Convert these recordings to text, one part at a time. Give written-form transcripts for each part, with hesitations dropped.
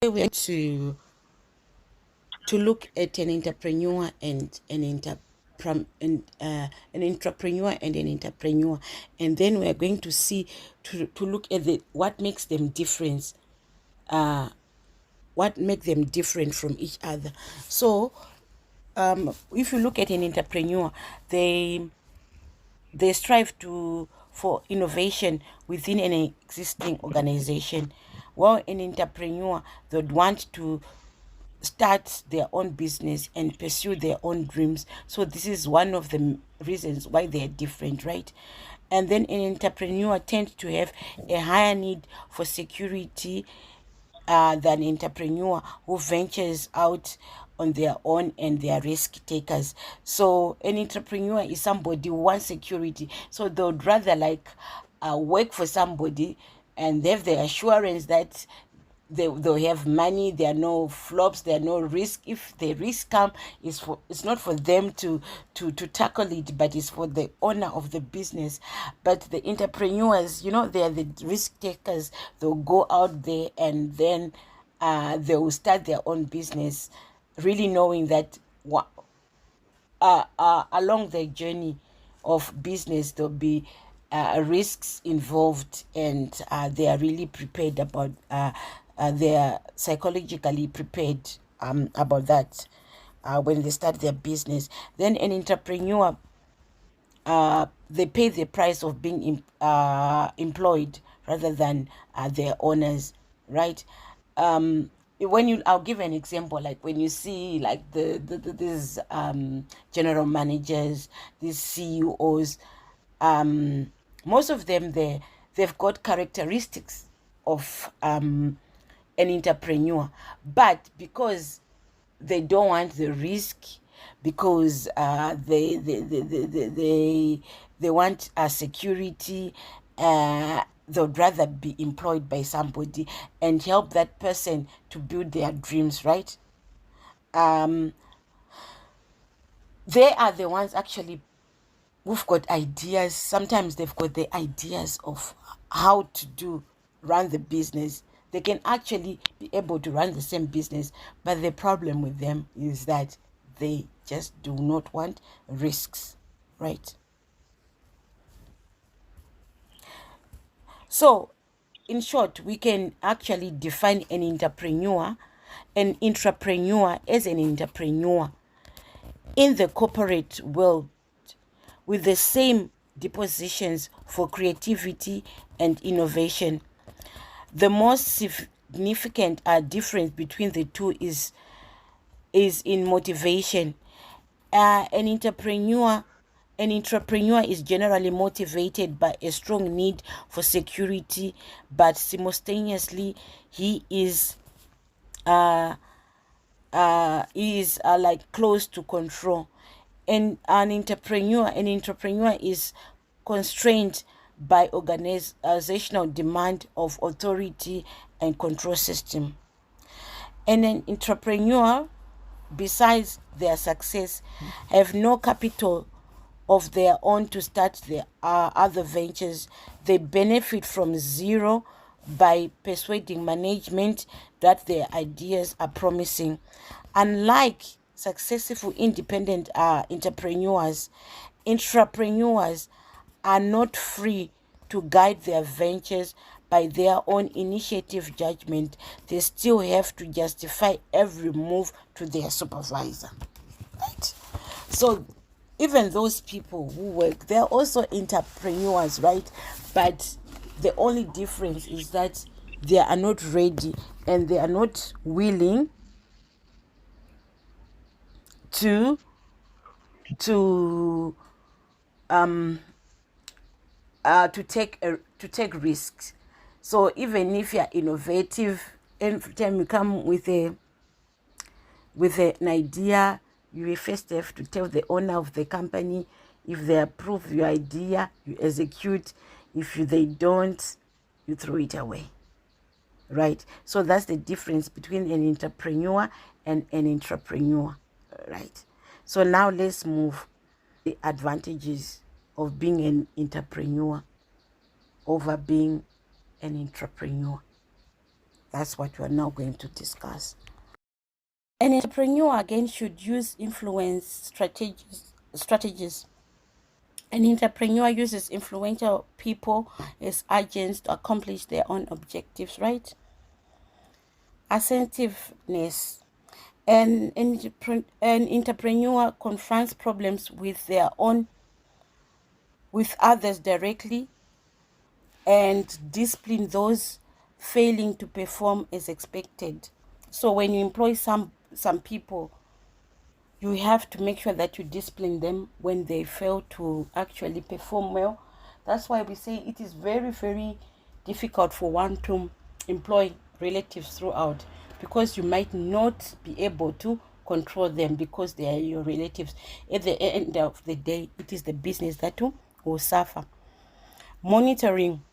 We're going to look at an entrepreneur and an entrepreneur and an entrepreneur, and then we're going to see to look at what makes them different, what make them different from each other. So if you look at an entrepreneur, they strive to for innovation within an existing organization, while an entrepreneur would want to start their own business and pursue their own dreams. So this is one of the reasons why they're different, right? And then an entrepreneur tends to have a higher need for security than entrepreneur who ventures out on their own and they are risk takers. So an entrepreneur is somebody who wants security. So they would rather work for somebody and they have the assurance that they'll have money, there are no flops, there are no risk. If the risk come, it's not for them to tackle it, but it's for the owner of the business. But the entrepreneurs, they are the risk takers. They'll go out there and then they will start their own business, really knowing that along the journey of business there'll be risks involved, and they are really prepared about they are psychologically prepared about that when they start their business. Then an entrepreneur, they pay the price of being employed rather than their owners, right? When you, I'll give an example, like when you see like these general managers, these CEOs, most of them they've got characteristics of an entrepreneur, but because they don't want the risk, because they want security, they'd rather be employed by somebody and help that person to build their dreams, right? They are the ones actually who've got ideas. Sometimes they've got the ideas of how to run the business. They can actually be able to run the same business, but the problem with them is that they just do not want risks, right? So in short, we can actually define an entrepreneur as an entrepreneur in the corporate world with the same dispositions for creativity and innovation. The most significant difference between the two is in motivation. An entrepreneur is generally motivated by a strong need for security, but simultaneously he is like close to control. And an entrepreneur is constrained by organizational demand of authority and control system. And an entrepreneur, besides their success, have no capital of their own to start their other ventures. They benefit from zero by persuading management that their ideas are promising. Unlike successful independent entrepreneurs are not free to guide their ventures by their own initiative judgment. They still have to justify every move to their supervisor. Right? So even those people who work, they're also entrepreneurs, right? But the only difference is that they are not ready and they are not willing to to take risks. So even if you're innovative, every time you come with an idea, you will first have to tell the owner of the company. If they approve your idea, you execute. If they don't, you throw it away, right? So that's the difference between an entrepreneur and an entrepreneur, right? So now let's move the advantages of being an entrepreneur over being an entrepreneur. That's what we're now going to discuss. An entrepreneur again should use influence strategies. An entrepreneur uses influential people as agents to accomplish their own objectives, right? Assertiveness. An entrepreneur confronts problems with others directly and discipline those failing to perform as expected. So when you employ some people, you have to make sure that you discipline them when they fail to actually perform well. That's why we say it is very, very difficult for one to employ relatives throughout, because you might not be able to control them because they are your relatives. At the end of the day, it is the business that will suffer. Monitoring.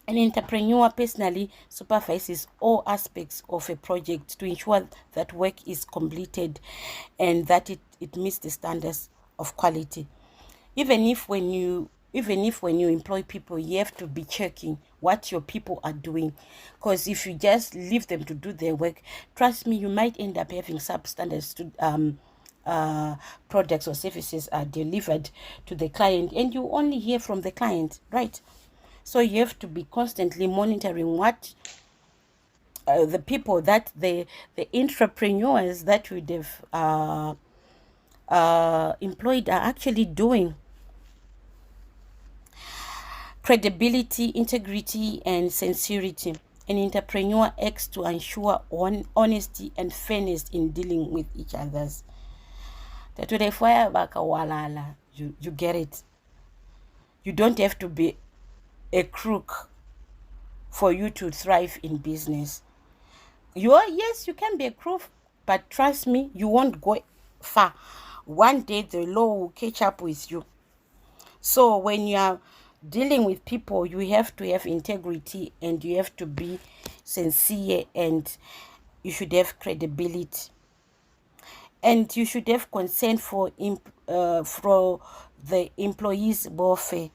An entrepreneur personally supervises all aspects of a project to ensure that work is completed and that it meets the standards of quality. Even if when you employ people, you have to be checking what your people are doing, because if you just leave them to do their work, trust me, you might end up having substandards to products or services are delivered to the client, and you only hear from the client, right? So you have to be constantly monitoring what the people that the entrepreneurs that would have employed are actually doing. Credibility, integrity, and sincerity. An entrepreneur acts to ensure honesty and fairness in dealing with each other's. You get it. You don't have to be a crook for you to thrive in business. Yes, you can be a crook, but trust me, you won't go far. One day the law will catch up with you. So when you are dealing with people, you have to have integrity and you have to be sincere, and you should have credibility, and you should have consent for the employees' welfare.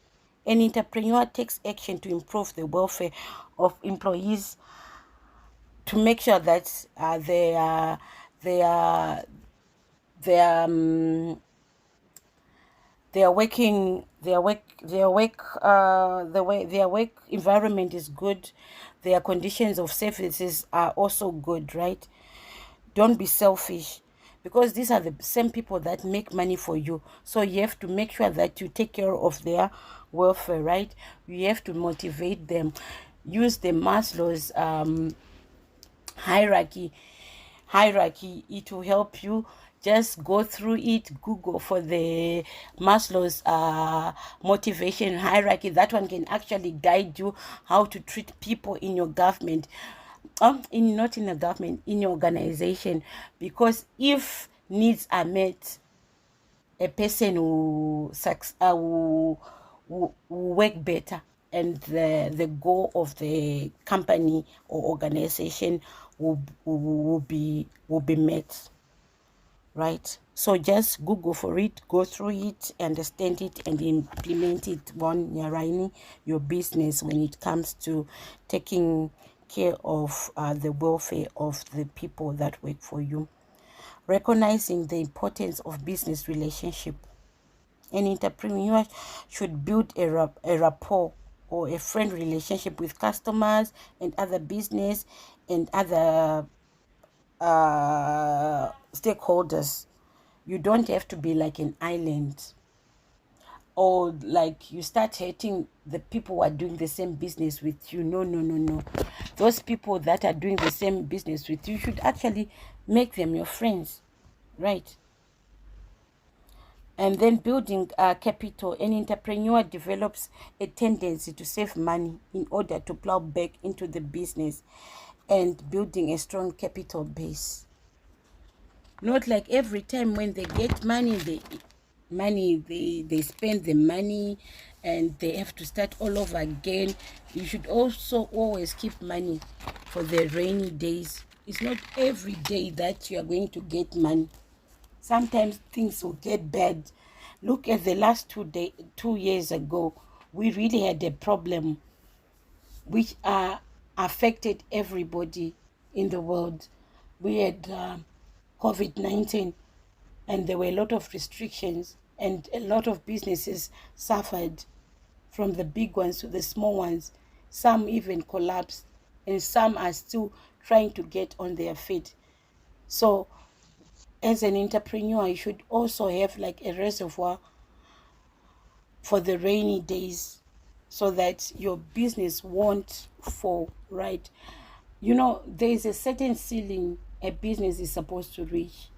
An entrepreneur takes action to improve the welfare of employees, to make sure that they are they are working their work environment is good, their conditions of services are also good, right? Don't be selfish, because these are the same people that make money for you, so you have to make sure that you take care of their welfare, right? You have to motivate them. Use the Maslow's hierarchy. It will help you. Just go through it, Google for the Maslow's motivation hierarchy. That one can actually guide you how to treat people in your government, not in a government, in your organization, because if needs are met, a person will work better, and the goal of the company or organization will be met, right? So just Google for it, go through it, understand it, and implement it on your business when it comes to taking care of the welfare of the people that work for you. Recognizing the importance of business relationship. An entrepreneur should build a rapport or a friend relationship with customers and other business and other stakeholders. You don't have to be like an island, or like you start hating the people who are doing the same business with you. No, no, no, no. Those people that are doing the same business with you should actually make them your friends, right? And then building capital. An entrepreneur develops a tendency to save money in order to plow back into the business and building a strong capital base. Not like every time when they get money, they spend the money and they have to start all over again. You should also always keep money for the rainy days. It's not every day that you are going to get money. Sometimes things will get bad. Look at the last 2 years ago, we really had a problem, which affected everybody in the world. We had COVID-19, and there were a lot of restrictions, and a lot of businesses suffered, from the big ones to the small ones. Some even collapsed, and some are still trying to get on their feet. So, as an entrepreneur, you should also have like a reservoir for the rainy days so that your business won't fall, right? There is a certain ceiling a business is supposed to reach,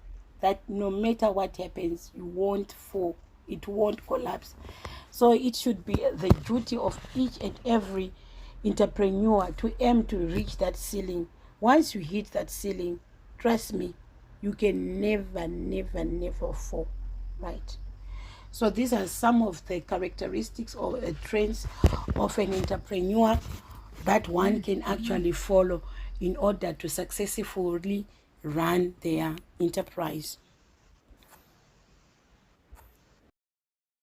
that no matter what happens, you won't fall, it won't collapse. So it should be the duty of each and every entrepreneur to aim to reach that ceiling. Once you hit that ceiling, trust me, you can never, never, never fall, right? So these are some of the characteristics or traits of an entrepreneur that one can actually follow in order to successfully run their enterprise.